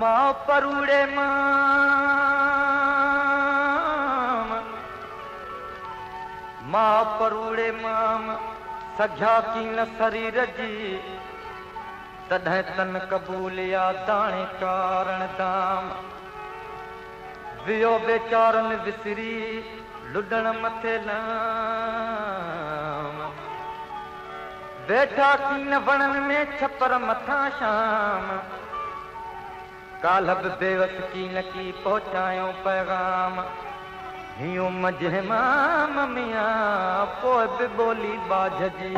मां परूड़े मां परूड़े माम सघिया की न शरीर जी तॾहिं तन कबूलिया दाणे कारण दाम वियो बेचारन विसरी लुडण मथे लाम बैठा की न वणन में छपर मथा शाम काल्ह बि बेवस की न की पहुचायो पैगाम हियो मजे माम मियां पोइ बि बोली बाझ जी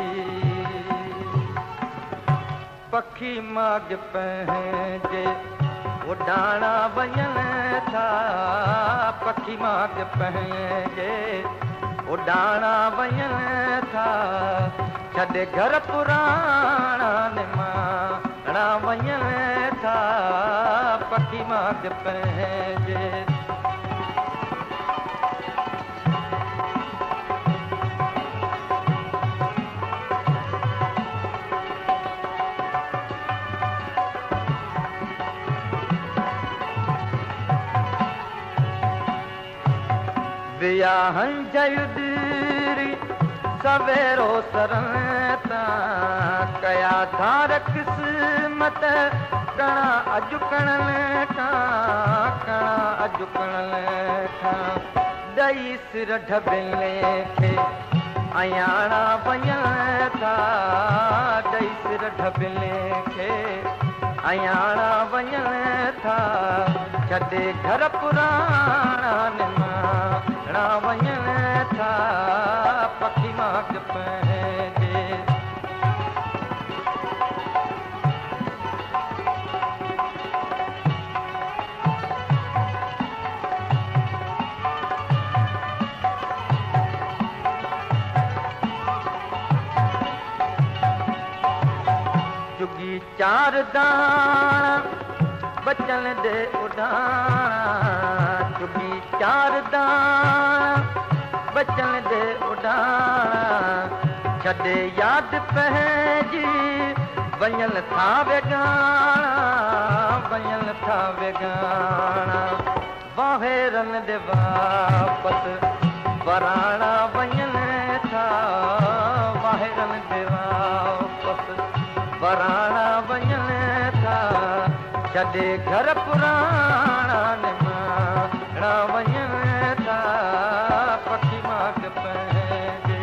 पखी माग पंहिंजे उॾाणा वञन था पखी माग पंहिंजे उॾाणा वञन था छॾे घर पुराणा निमाणा वञन था पखी माग पंहिंजे वियाहन जयुदरी सवेरो सरन ता कया धार किस्मत कणा अजुकणन कणा अजुकणन दई सिर ढबले खे अयाणा वञन था दई सिर ढबले खे अयाणा वञन था छॾे घर पुराणा निमाणा वञन था पखी माग पंहिंजे चुगी चार दाणा बचन दे उॾाणा चुगी चार दाणा बचन दे उॾाणा छॾे यादि पंहिंजी वञन था वेगाणा वाहेरन दे वापसि वराणा वञन था वाहेरन दे वापसि वराणा वञन था छॾे घर पुराणा निमाणा वञन था पखी माग पंहिंजे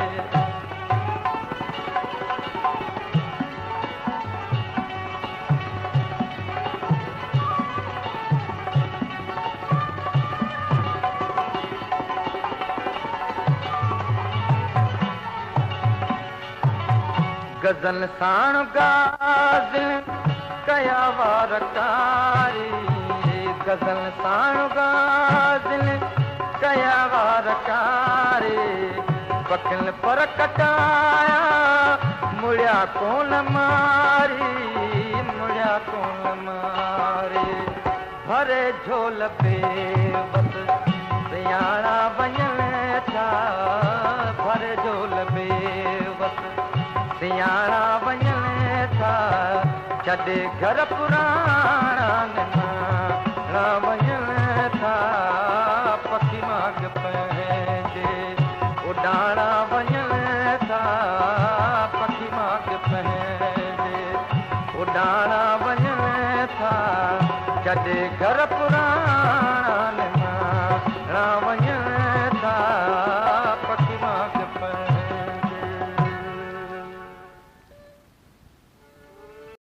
गज़ल साण गाज़िल कया वार कारी गज़ल साण गाज़िल कया वार कारी पखिल पर कटाया मुड़िया कोन मारी भरे झोल बेवस सियाणा वञन था भरे झोल बेवस सियाणा वञन था छॾे घर पुराणा निमाणा वञन था पखी माग पंहिंजे उॾाणा वञन था पखी माग पंहिंजे उॾाणा वञन था छॾे घर पुराणा